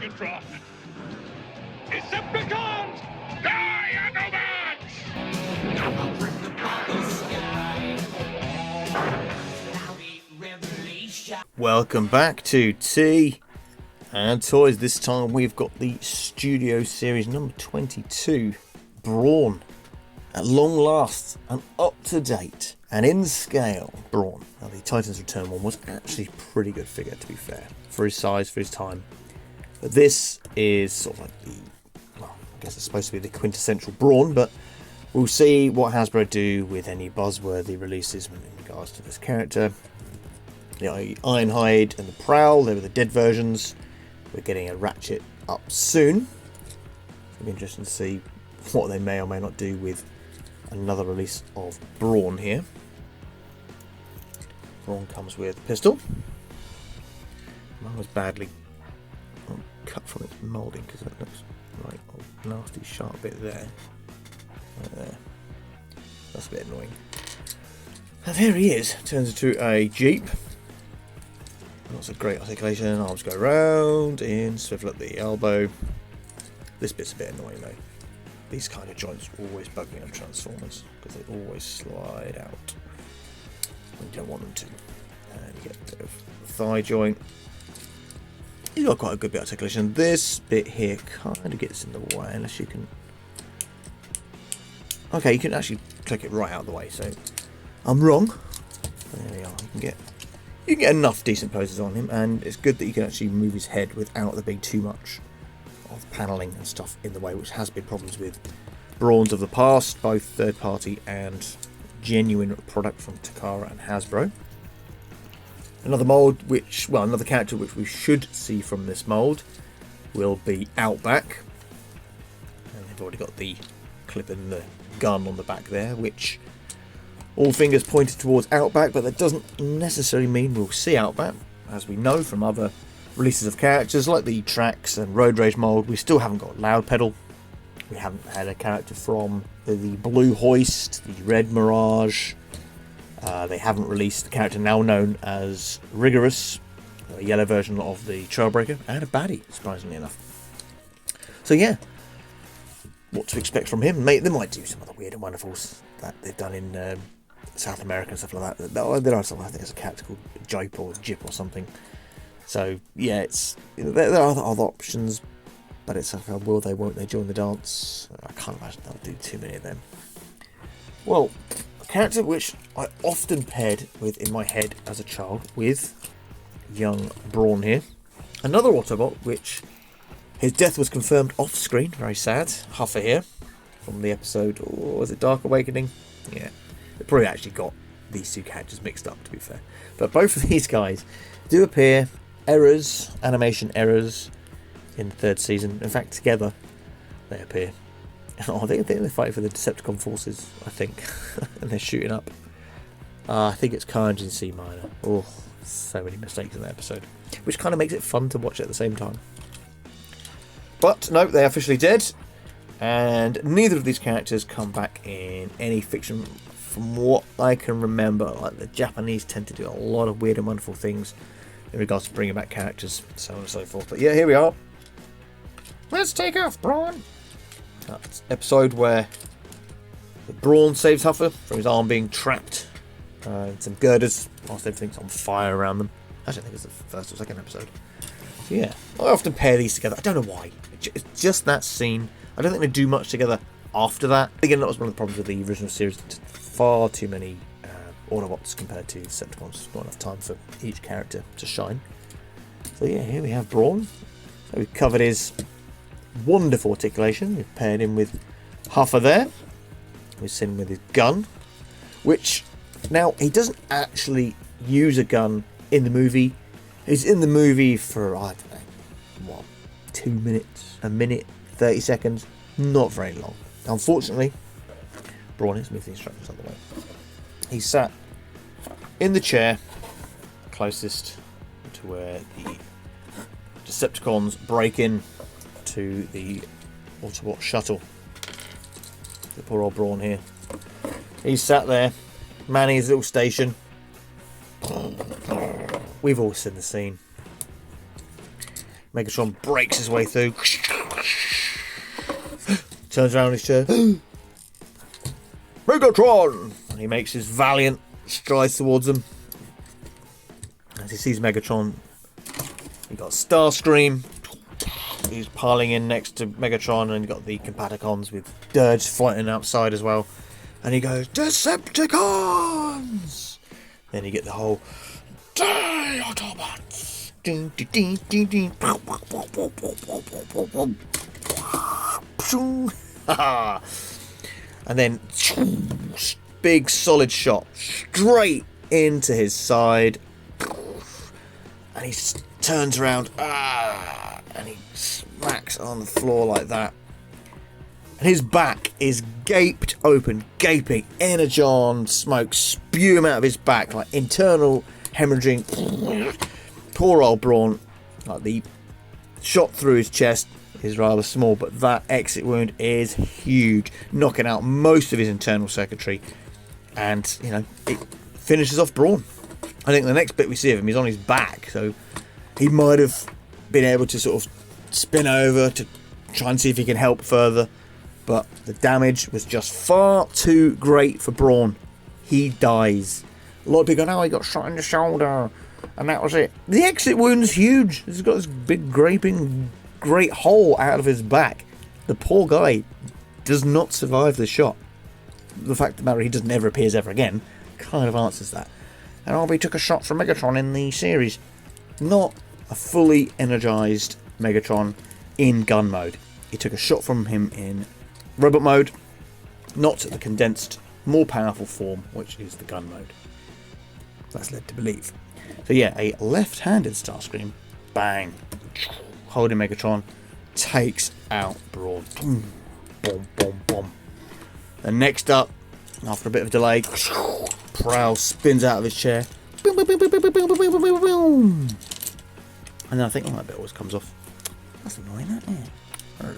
Megatron! Decepticons! Die, Autobots! Welcome back to Tea and Toys. This time we've got the Studio Series number 22, Brawn. At long last, an up-to-date and in scale Brawn. Now, the Titans Return one was actually a pretty good figure, to be fair, for his size, for his time. But this is sort of like the, well, I guess it's supposed to be the quintessential Brawn, but we'll see what Hasbro do with any buzzworthy releases in regards to this character. The Ironhide and the Prowl, they were the dead versions. We're getting a Ratchet up soon. It'll be interesting to see what they may or may not do with another release of Brawn here. Brawn comes with a pistol. Mine was badly cut from its moulding because that looks like a nasty sharp bit there. Right there. That's a bit annoying. And there he is. Turns into a Jeep. That's a great articulation. Arms go round, in, swivel at the elbow. This bit's a bit annoying though. These kind of joints always bug me on Transformers because they always slide out when you don't want them to. And you get a bit of thigh joint. He's got quite a good bit of articulation. This bit here kind of gets in the way unless you can. Okay, you can actually click it right out of the way. So I'm wrong. There we are. You can get enough decent poses on him, and it's good that you can actually move his head without there being too much of panelling and stuff in the way, which has been problems with Brawns of the past, both third party and genuine product from Takara and Hasbro. Another another character which we should see from this mould will be Outback. And they've already got the clip and the gun on the back there, which all fingers pointed towards Outback, but that doesn't necessarily mean we'll see Outback. As we know from other releases of characters like the Trax and Road Rage mould, we still haven't got Loud Pedal. We haven't had a character from the Blue Hoist, the Red Mirage. They haven't released the character now known as Rigorous, a yellow version of the Trailbreaker, and a baddie, surprisingly enough. So yeah, what to expect from him? They might do some of the weird and wonderfuls that they've done in South America and stuff like that. There are some, I think it's a character called Jope or Jip or something. So yeah, there are other options, but it's like, will they, won't they join the dance? I can't imagine they'll do too many of them. Well, a character which I often paired with in my head as a child with young Brawn here. Another Autobot which his death was confirmed off screen, very sad. Huffer here from the episode, or was it Dark Awakening? Yeah. They probably actually got these two characters mixed up, to be fair. But both of these guys do appear, animation errors, in the third season. In fact, together they appear. Oh, I think they're fighting for the Decepticon forces, I think. And they're shooting up. I think it's Carnage in C minor. Oh, so many mistakes in that episode. Which kind of makes it fun to watch at the same time. But no, they're officially dead. And neither of these characters come back in any fiction from what I can remember. Like, the Japanese tend to do a lot of weird and wonderful things in regards to bringing back characters, so on and so forth. But yeah, here we are. Let's take off, Brawn. That's an episode where the Brawn saves Huffer from his arm being trapped in some girders whilst everything's on fire around them. Actually, I think it's the first or second episode. So yeah, I often pair these together. I don't know why. It's just that scene. I don't think they do much together after that. Again, that was one of the problems with the original series. Far too many Autobots compared to Decepticons. Not enough time for each character to shine. So yeah, here we have Brawn. So we've covered his wonderful articulation. We've paired him with Huffer there. We've seen him with his gun. Which, now, he doesn't actually use a gun in the movie. He's in the movie for, I don't know, what, 2 minutes, a minute, 30 seconds. Not very long. Unfortunately, Brawn, let's move the instructions out of the way. He sat in the chair closest to where the Decepticons break in to the Autobot shuttle. The poor old Brawn here. He's sat there, manning his little station. We've all seen the scene. Megatron breaks his way through. Turns around in his chair. Megatron! And he makes his valiant strides towards them. As he sees Megatron, you got Starscream. He's piling in next to Megatron, and you got the Combaticons with Dirge floating outside as well. And he goes, Decepticons! Then you get the whole Die Autobots! And then big solid shot straight into his side, and he turns around and he smacks on the floor like that, and his back is gaped open, gaping. Energon smoke spewing out of his back, like internal hemorrhaging. Poor old Brawn, like the shot through his chest is rather small, but that exit wound is huge, knocking out most of his internal circuitry, and you know, it finishes off Brawn. I think the next bit we see of him is on his back, so he might have been able to sort of spin over to try and see if he can help further, but the damage was just far too great for Brawn. He dies. A lot of people go, "No, he got shot in the shoulder, and that was it." The exit wound's huge. He's got this big gaping great hole out of his back. The poor guy does not survive the shot. The fact of the matter, he just never appears ever again, kind of answers that. And Arby took a shot from Megatron in the series. Not a fully energized Megatron in gun mode. He took a shot from him in robot mode, not the condensed, more powerful form, which is the gun mode. That's led to believe. So yeah, a left-handed Starscream, bang, holding Megatron, takes out Brawn. Boom, boom, boom, boom. Then next up, after a bit of delay, Prowl spins out of his chair. Boom, boom, boom, boom, boom, boom, boom, boom, boom, boom. And then I think, oh, that bit always comes off. That's annoying, that, yeah.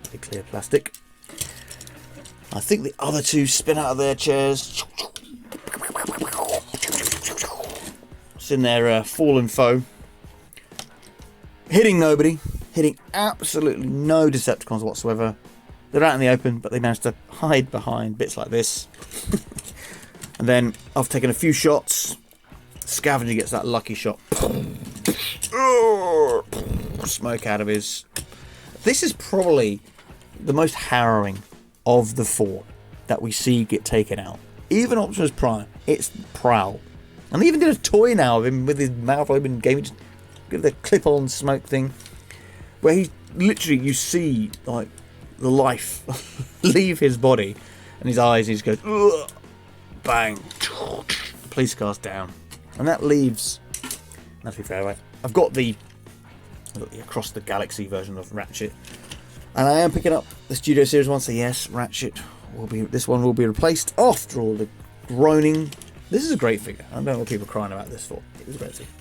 Pretty clear plastic. I think the other two spin out of their chairs. It's in their fallen foe. Hitting nobody. Hitting absolutely no Decepticons whatsoever. They're out in the open, but they managed to hide behind bits like this. And then, after taking a few shots, Scavenger gets that lucky shot. Smoke out of his... This is probably the most harrowing of the four that we see get taken out. Even Optimus Prime, it's Prowl. And they even did a toy now of him with his mouth open, gave me the clip-on smoke thing, where he literally, you see like the life leave his body, and his eyes, he just goes, ugh, bang, the police car's down, and that leaves. Let's be fair, right? I've got the Across the Galaxy version of Ratchet, and I am picking up the Studio Series one. So yes, Ratchet will be. This one will be replaced after all the groaning. This is a great figure. I don't know what people are crying about this for. It was a great figure.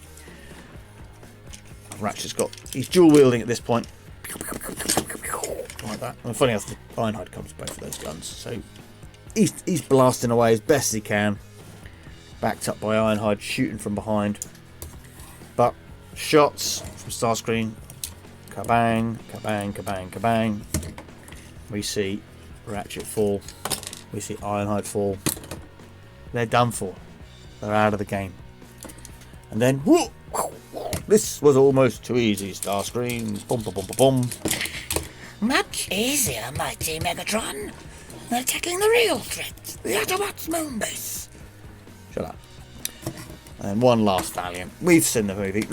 Ratchet's got. He's dual wielding at this point. Like that. And funny enough, the Ironhide comes with both of those guns. So he's blasting away as best as he can. Backed up by Ironhide, shooting from behind. But shots from Starscream. Kabang, kabang, kabang, kabang. We see Ratchet fall. We see Ironhide fall. They're done for. They're out of the game. And then, whoo, this was almost too easy, Starscream. Boom, boom, boom, boom, boom. Much easier, mighty Megatron. They're attacking the real threat, the Autobots moon base. Shut up. And one last Valiant. We've seen the movie.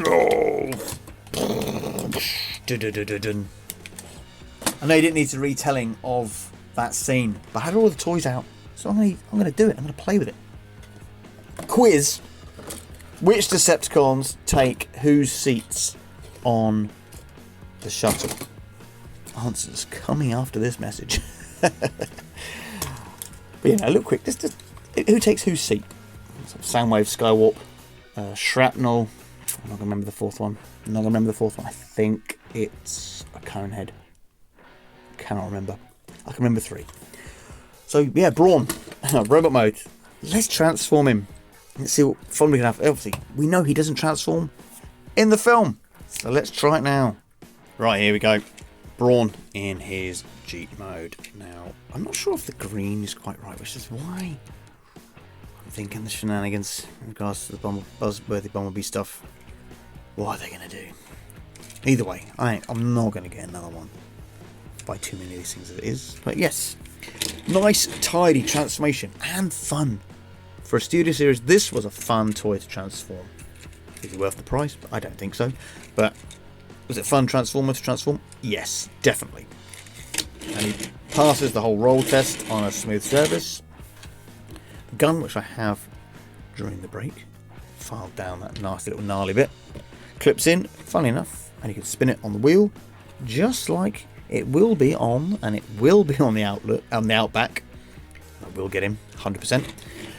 And they didn't need a retelling of that scene, but I had all the toys out, so I'm going to do it. I'm going to play with it. Quiz. Which Decepticons take whose seats on the shuttle? Answers coming after this message. But yeah, look quick. Just who takes whose seat? Soundwave, Skywarp, Shrapnel. I'm not going to remember the fourth one. I think it's a Conehead. Cannot remember. I can remember three. So yeah, Brawn. Robot mode. Let's transform him. Let's see what fun we can have. Obviously, we know he doesn't transform in the film. So let's try it now. Right, here we go. Brawn in his Jeep mode. Now, I'm not sure if the green is quite right, which is why I'm thinking the shenanigans in regards to the buzzworthy Bumblebee stuff. What are they going to do? Either way, I'm not going to get another one. Buy too many of these things as it is. But yes, nice, tidy transformation and fun. For a Studio Series, this was a fun toy to transform. Is it worth the price? I don't think so. But was it fun transformer to transform? Yes, definitely. And he passes the whole roll test on a smooth surface. The gun, which I have during the break, filed down that nasty little gnarly bit, clips in, funny enough, and you can spin it on the wheel, just like it will be on, and it will be on the Outback. I will get him, 100%.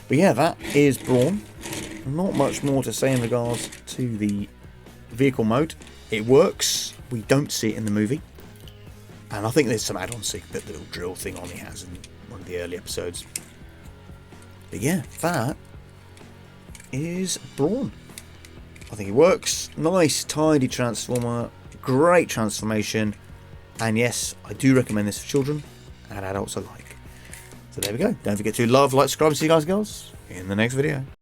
But yeah, that is Brawn. Not much more to say in regards to the vehicle mode. It works. We don't see it in the movie. And I think there's some add-ons, the little drill thing on he has in one of the early episodes. But yeah, that is Brawn. I think it works. Nice, tidy transformer. Great transformation. And yes, I do recommend this for children and adults alike. So there we go. Don't forget to love, like, subscribe, and see you guys and girls in the next video.